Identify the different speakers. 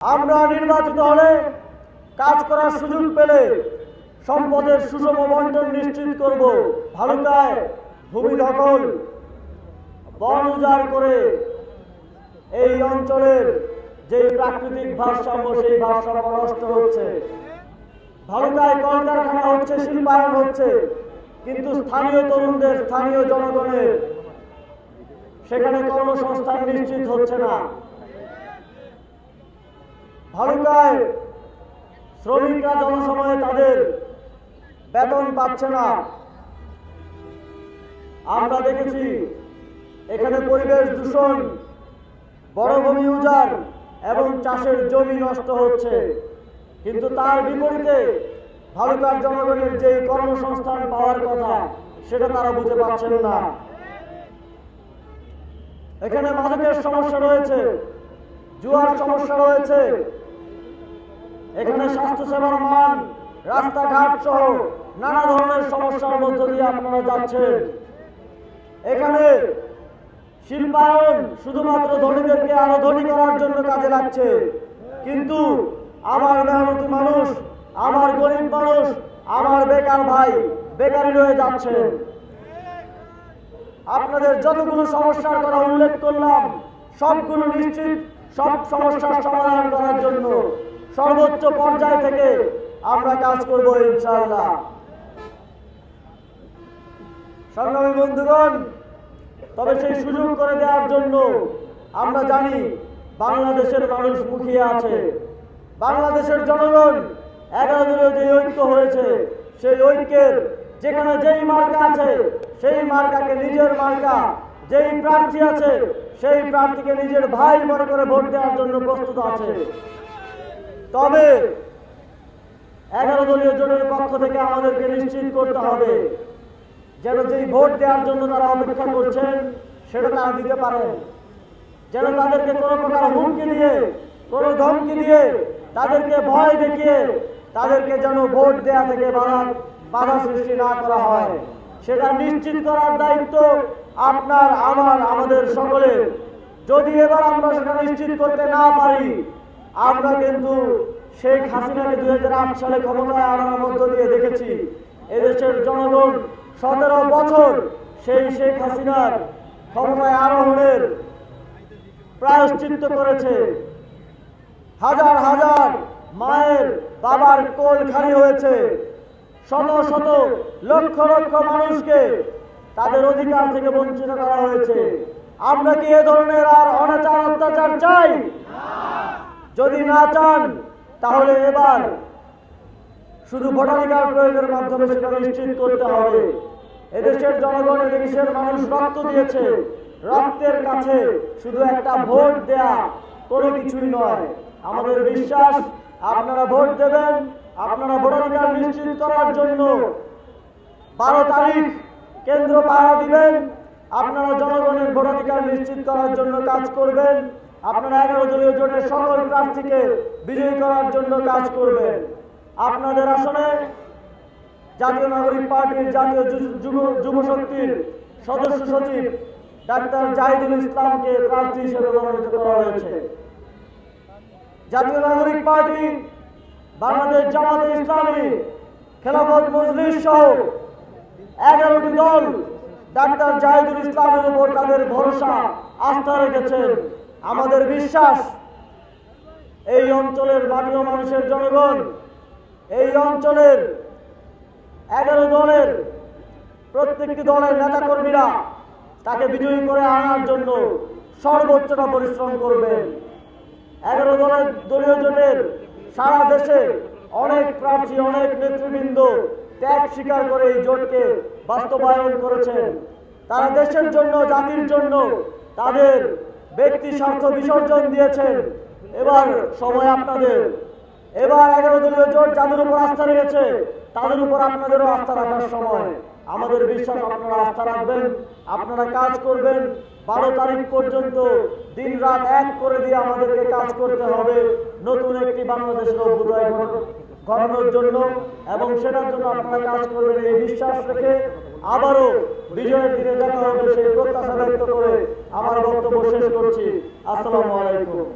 Speaker 1: আমরা নির্বাচিত হলে কাজ করার সুযোগ পেলে সম্পদের সুষম বন্টন নিশ্চিত করব। ভালুকায় ভূমি দখল, বন উজাড় করে এই অঞ্চলের যে প্রাকৃতিক ভারসাম্য সেই ভারসাম্য নষ্ট হচ্ছে। ভালুকায় কলকারখানা হচ্ছে, শিল্পায়ন হচ্ছে, কিন্তু স্থানীয় তরুণদের, স্থানীয় জনগণের সেখানে কর্মসংস্থান নিশ্চিত হচ্ছে না। ভালুকায় শ্রমিকরা জনসময়ে তাদের বেতন পাচ্ছে না। আমরা দেখেছি এখানে পরিবেশ দূষণ, বনভূমি উজাড় এবং চাষের জমি নষ্ট হচ্ছে, কিন্তু তার বিপরীতে ভালুকার জনগণের যে কর্মসংস্থান পাওয়ার কথা সেটা তারা বুঝে পাচ্ছেন না। এখানে মাদকের সমস্যা রয়েছে, জুয়ার সমস্যা রয়েছে, এখানে স্বাস্থ্যসেবার মান, রাস্তাঘাট সহ নানা ধরনের সমস্যার মধ্য দিয়ে আপনারা যাচ্ছেন। এখানে শিল্পায়ন শুধুমাত্র ধনীদেরকে আরো ধনী করার জন্য কাজে লাগছে, কিন্তু আমার মেহনতি মানুষ, আমার গরিব মানুষ, আমার বেকার ভাই বেকারি রয়ে যাচ্ছেন। আপনাদের যতগুলো সমস্যার কথা উল্লেখ করলাম সবগুলো নিশ্চিত, সব সমস্যার সমাধান করার জন্য সর্বোচ্চ পর্যায় থেকে আমরা কাজ করব ইনশাআল্লাহ। সংগ্রামী বন্ধুগণ, তবে সেই সুযোগ করে দেওয়ার জন্য আমরা জানি বাংলাদেশের মানুষ মুখিয়ে আছে। বাংলাদেশের জনগণ 11 দলীয় যে ঐক্য হয়েছে সেই ঐক্যের যেখানে যেই মার্কা আছে সেই মার্কাকে নিজের মার্কা, যেই প্রার্থী আছে সেই প্রার্থীকে নিজের ভাই মনে করে ভোট দেওয়ার জন্য প্রস্তুত আছে। তবে 11 দলীয় জোটের পক্ষ থেকে আমাদেরকে নিশ্চিত করতে হবে যেন যেই ভোট দেওয়ার জন্য তারা অপেক্ষা করছেন সেটা তারা দিতে পারেন, যেন তাদেরকে কোনো প্রকার হুমকি দিয়ে, কোনো ধমকি দিয়ে, তাদেরকে ভয় দেখিয়ে তাদেরকে যেন ভোট দেওয়া থেকে বাধা সৃষ্টি না করা হয়, সেটা নিশ্চিত করার দায়িত্ব আপনার, আমার, আমাদের সকলের। যদি এবার আমরা সেটা নিশ্চিত করতে না পারি, আমরা কিন্তু শেখ হাসিনাকে 2008 সালে ক্ষমতায় আনার মধ্য দিয়ে দেখেছি এদেশের জনগণ 17 বছর সেই শেখ হাসিনার ক্ষমতায় আরোহণের প্রায়শ্চিত্ত করেছে। হাজার হাজার মায়ের বাবার কোল খালি হয়েছে, শত শত লক্ষ লক্ষ মানুষকে তাদের অধিকার থেকে বঞ্চিত করা হয়েছে। আমরা কি এ ধরনের আর অনাচার অত্যাচার চাই? যদি না চান তাহলে এবার শুধু ভোটাধিকার প্রয়োগের মাধ্যমে সেটা নিশ্চিত করতে হবে। এদেশের জনগণ, এদেশের মানুষ রক্ত দিয়েছে, রক্তের কাছে শুধু একটা ভোট দেয়া কোনো কিছুই নয়। আমাদের বিশ্বাস আপনারা ভোট দেবেন, আপনারা ভোটাধিকার নিশ্চিত করার জন্য 12 তারিখ কেন্দ্র পাহারা দিবেন, আপনারা জনগণের ভোটাধিকার নিশ্চিত করার জন্য কাজ করবেন, আপনারা 11 দলীয় জোটের সকল প্রার্থীকে বিজয়ী করার জন্য কাজ করবেন। আপনাদের আসনে জাতীয় নাগরিক পার্টির জাতীয় যুব শক্তির সদস্য সচিব ডাক্তার জাহিদুল ইসলামকে প্রার্থী হিসেবে মনোনীত করা হয়েছে। জাতীয় নাগরিক পার্টি, বাংলাদেশ জামাতে ইসলামী, খেলাফত মজলিস সহ 11টি দল ডাক্তার জাহিদুল ইসলামের উপর তাদের ভরসা, আস্থা রেখেছেন। আমাদের বিশ্বাস এই অঞ্চলের মাটি ও মানুষের জনগণ, এই অঞ্চলের 11 দলের প্রত্যেকটি দলের নেতাকর্মীরা তাকে বিজয়ী করে আনার জন্য সর্বোচ্চটা পরিশ্রম করবেন। 11 দলীয় জোটের সারা দেশে অনেক প্রার্থী, অনেক নেতৃবৃন্দ ত্যাগ স্বীকার করে এই জোটকে বাস্তবায়ন করেছেন। তারা দেশের জন্য, জাতির জন্য তাদের ব্যক্তি স্বার্থ বিসর্জন দিয়েছেন। এবার সময় আপনাদের। এবার 11 দলীয় জোট যাদের উপর আস্থা রেখেছে তাদের উপর আপনাদেরও আস্থা রাখার সময়। আমাদের বিশ্বাস আপনারা আস্থা রাখবেন, আপনারা কাজ করবেন। 12 তারিখ পর্যন্ত দিন রাত এক করে দিয়ে আমাদেরকে কাজ করতে হবে নতুন একটি বাংলাদেশের অভ্যুদয় ঘটানোর জন্য, এবং সেটার জন্য আপনারা কাজ করবেন এই বিশ্বাস রেখে আবারও বিজয়ের দিনে দেখা হবে সেই প্রত্যাশা ব্যক্ত করে আমার বক্তব্য শেষ করছি। আসসালামু আলাইকুম।